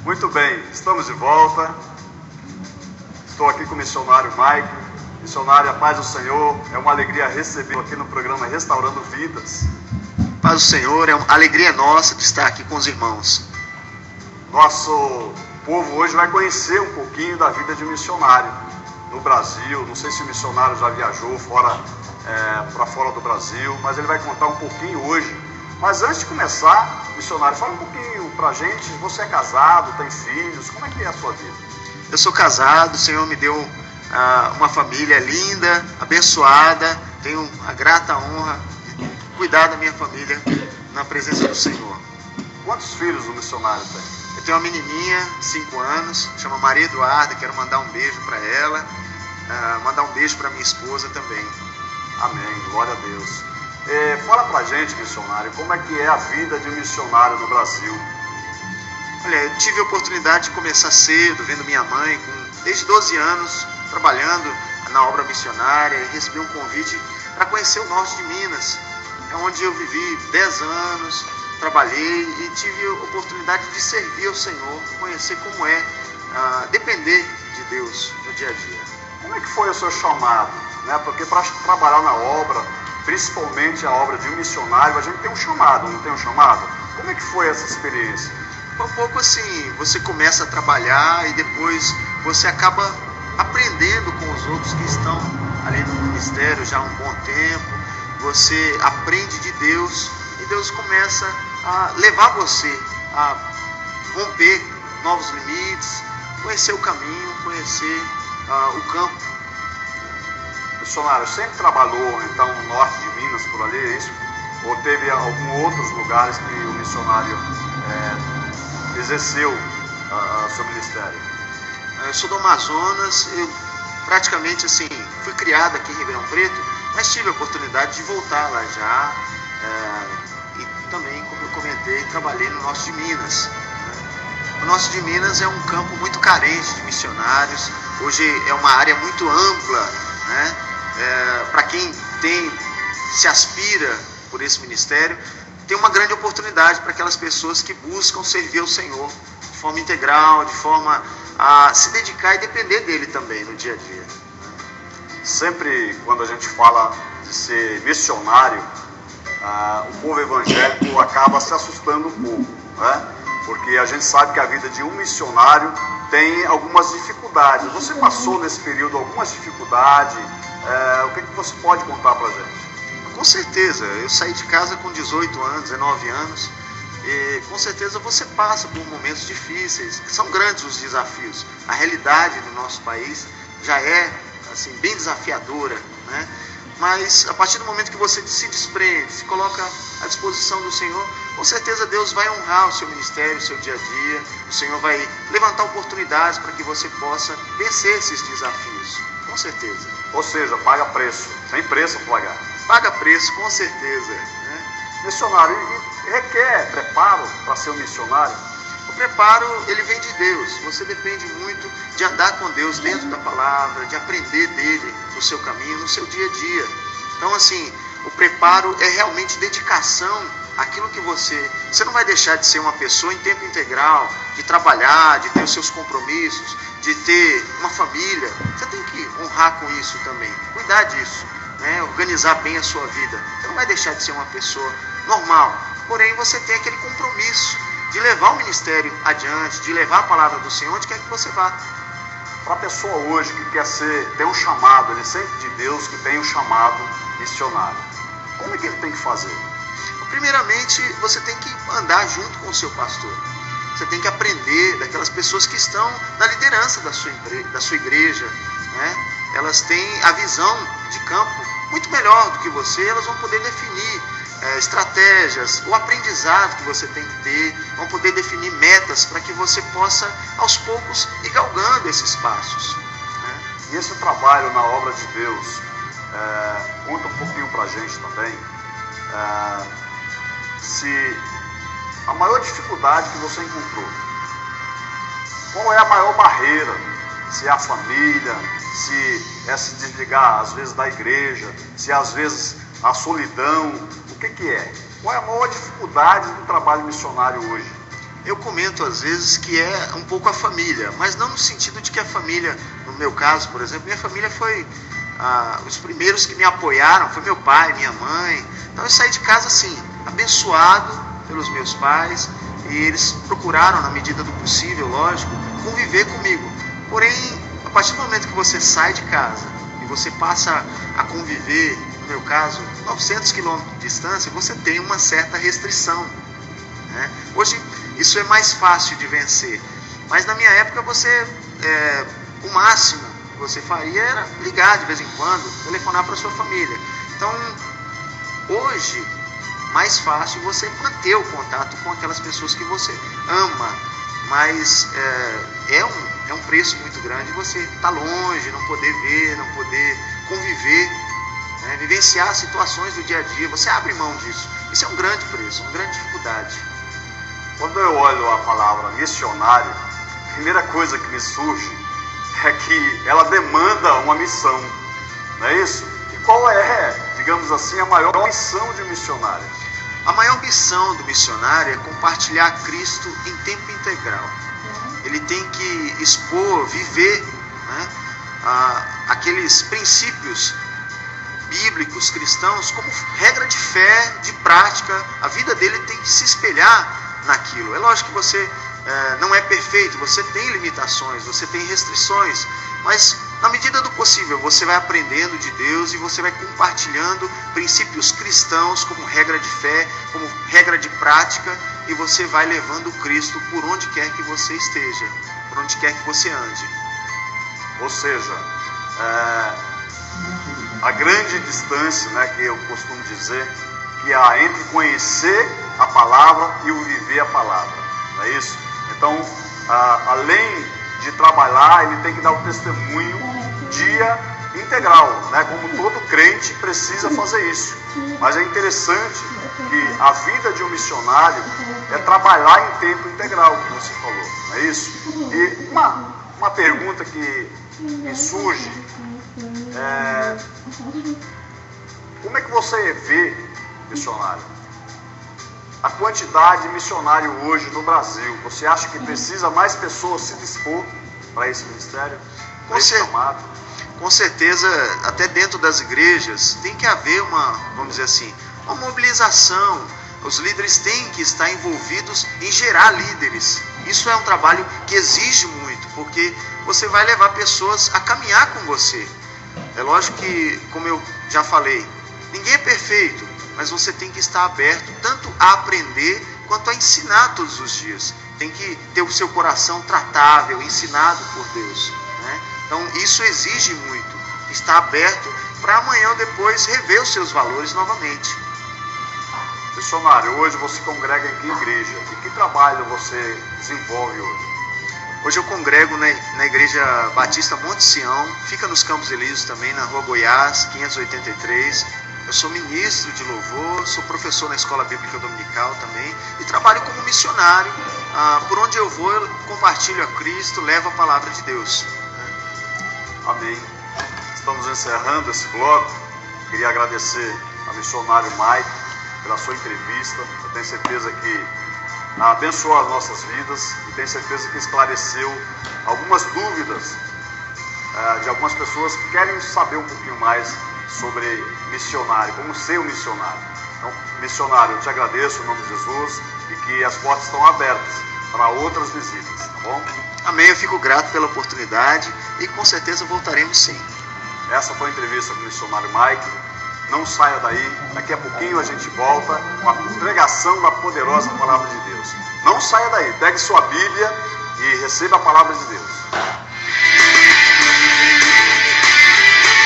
Muito bem, estamos de volta. Estou aqui com o missionário Mike. Missionário, a paz do Senhor. É uma alegria recebê-lo aqui no programa Restaurando Vidas. Paz do Senhor, é uma alegria nossa de estar aqui com os irmãos. Nosso povo hoje vai conhecer um pouquinho da vida de um missionário no Brasil. Não sei se o missionário já viajou para fora do Brasil, mas ele vai contar um pouquinho hoje. Mas antes de começar, missionário, fala um pouquinho pra gente. Você é casado, tem filhos, como é que é a sua vida? Eu sou casado, o Senhor me deu uma família linda, abençoada. Tenho a grata honra de cuidar da minha família na presença do Senhor. Quantos filhos o missionário tem? Eu tenho uma menininha de 5 anos, chama Maria Eduarda. Quero mandar um beijo para ela, mandar um beijo para minha esposa também. Amém, glória a Deus. Fala pra gente, missionário, como é que é a vida de um missionário no Brasil? Olha, eu tive a oportunidade de começar cedo, vendo minha mãe, desde 12 anos, trabalhando na obra missionária, e recebi um convite para conhecer o norte de Minas, onde eu vivi 10 anos, trabalhei e tive a oportunidade de servir ao Senhor, conhecer como é depender de Deus no dia a dia. Como é que foi o seu chamado? Porque para trabalhar na obra, principalmente a obra de um missionário, a gente tem um chamado, não tem um chamado? Como é que foi essa experiência? Um pouco assim, você começa a trabalhar e depois você acaba aprendendo com os outros que estão ali no ministério já há um bom tempo. Você aprende de Deus e Deus começa a levar você a romper novos limites, conhecer o caminho, conhecer o campo. Missionário, sempre trabalhou então no norte de Minas, por ali, é isso? Ou teve alguns outros lugares que o missionário exerceu seu ministério? Eu sou do Amazonas, eu praticamente assim, fui criado aqui em Ribeirão Preto, mas tive a oportunidade de voltar lá já, e também, como eu comentei, trabalhei no norte de Minas. O norte de Minas é um campo muito carente de missionários, hoje é uma área muito ampla, né? Para quem se aspira por esse ministério, tem uma grande oportunidade para aquelas pessoas que buscam servir ao Senhor de forma integral, de forma a se dedicar e depender dele também no dia a dia. Sempre quando a gente fala de ser missionário, o povo evangélico acaba se assustando um pouco, né? Porque a gente sabe que a vida de um missionário tem algumas dificuldades. Você passou nesse período algumas dificuldades? O que você pode contar pra gente? Com certeza, eu saí de casa com 18 anos, 19 anos, e com certeza você passa por momentos difíceis, são grandes os desafios. A realidade do nosso país já é assim, bem desafiadora, né? Mas a partir do momento que você se desprende, se coloca à disposição do Senhor, com certeza Deus vai honrar o seu ministério, o seu dia a dia, o Senhor vai levantar oportunidades para que você possa vencer esses desafios, com certeza. Ou seja, paga preço, tem preço para pagar. Paga preço, com certeza, né? Missionário, e requer preparo para ser um missionário? O preparo, ele vem de Deus. Você depende muito de andar com Deus dentro da palavra, de aprender dele no seu caminho, no seu dia a dia. Então, assim, o preparo é realmente dedicação àquilo que você não vai deixar de ser uma pessoa em tempo integral, de trabalhar, de ter os seus compromissos, de ter uma família. Você tem que honrar com isso também, cuidar disso, né? Organizar bem a sua vida. Você não vai deixar de ser uma pessoa normal, porém você tem aquele compromisso de levar o ministério adiante, de levar a palavra do Senhor onde quer que você vá. Para a pessoa hoje que quer ter um chamado, ele sente de Deus que tem um chamado missionário, como é que ele tem que fazer? Primeiramente, você tem que andar junto com o seu pastor. Você tem que aprender daquelas pessoas que estão na liderança da sua igreja, né? Elas têm a visão de campo muito melhor do que você, elas vão poder definir estratégias, o aprendizado que você tem que ter, vão poder definir metas para que você possa, aos poucos, ir galgando esses passos, né? E esse trabalho na obra de Deus, conta um pouquinho para a gente também, se a maior dificuldade que você encontrou, qual é a maior barreira? Se é a família, se é se desligar às vezes da igreja, se às vezes a solidão, o que é? Qual é a maior dificuldade do trabalho missionário hoje? eu comento às vezes que é um pouco a família, mas não no sentido de que a família, no meu caso, por exemplo, minha família foi os primeiros que me apoiaram, foi meu pai, minha mãe. Então eu saí de casa assim, abençoado pelos meus pais, e eles procuraram, na medida do possível, lógico, conviver comigo. Porém, a partir do momento que você sai de casa e você passa a conviver, no meu caso, 900 quilômetros de distância, você tem uma certa restrição, né? Hoje isso é mais fácil de vencer, mas na minha época o máximo que você faria era ligar de vez em quando, telefonar para sua família. Então, hoje, mais fácil você manter o contato com aquelas pessoas que você ama, mas é um preço muito grande você estar longe, não poder ver, não poder conviver, né? Vivenciar situações do dia a dia. Você abre mão disso. Isso é um grande preço, uma grande dificuldade. Quando eu olho a palavra missionário, a primeira coisa que me surge é que ela demanda uma missão, não é isso? E qual é, digamos assim, a maior missão de um missionário? A maior missão do missionário é compartilhar Cristo em tempo integral. Ele tem que expor, viver, né, aqueles princípios bíblicos, cristãos, como regra de fé, de prática. A vida dele tem que se espelhar naquilo. É lógico que você não é perfeito, você tem limitações, você tem restrições, mas na medida do possível você vai aprendendo de Deus e você vai compartilhando princípios cristãos como regra de fé, como regra de prática, e você vai levando Cristo por onde quer que você esteja, por onde quer que você ande. Ou seja, a grande distância, né, que eu costumo dizer, que há entre conhecer a palavra e o viver a palavra, não é isso? Então, além de trabalhar, ele tem que dar o testemunho dia integral, né? Como todo crente precisa fazer isso. Mas é interessante que a vida de um missionário é trabalhar em tempo integral, que você falou, não é isso? E uma pergunta que me surge como é que você vê missionário? A quantidade de missionário hoje no Brasil, você acha que precisa mais pessoas se dispor para esse ministério? Com certeza, até dentro das igrejas, tem que haver vamos dizer assim, uma mobilização. Os líderes têm que estar envolvidos em gerar líderes. Isso é um trabalho que exige muito, porque você vai levar pessoas a caminhar com você. É lógico que, como eu já falei, ninguém é perfeito, mas você tem que estar aberto tanto a aprender quanto a ensinar todos os dias. Tem que ter o seu coração tratável, ensinado por Deus, né? Então isso exige muito, estar aberto para amanhã ou depois rever os seus valores novamente. Missionário, hoje você congrega em que igreja? E que trabalho você desenvolve hoje? Hoje eu congrego na Igreja Batista Monte Sião, fica nos Campos Elíseos também, na Rua Goiás, 583. Eu sou ministro de louvor, sou professor na Escola Bíblica Dominical também e trabalho como missionário. Por onde eu vou, eu compartilho a Cristo, levo a palavra de Deus. Amém. Estamos encerrando esse bloco. Queria agradecer ao missionário Mike pela sua entrevista. Eu tenho certeza que abençoou as nossas vidas e tenho certeza que esclareceu algumas dúvidas de algumas pessoas que querem saber um pouquinho mais sobre missionário, como ser um missionário. Então, missionário, eu te agradeço em nome de Jesus e que as portas estão abertas para outras visitas, tá bom? Amém, eu fico grato pela oportunidade e com certeza voltaremos sim. Essa foi a entrevista com o missionário Mike. Não saia daí, daqui a pouquinho a gente volta com a pregação da poderosa palavra de Deus. Não saia daí, pegue sua Bíblia e receba a palavra de Deus.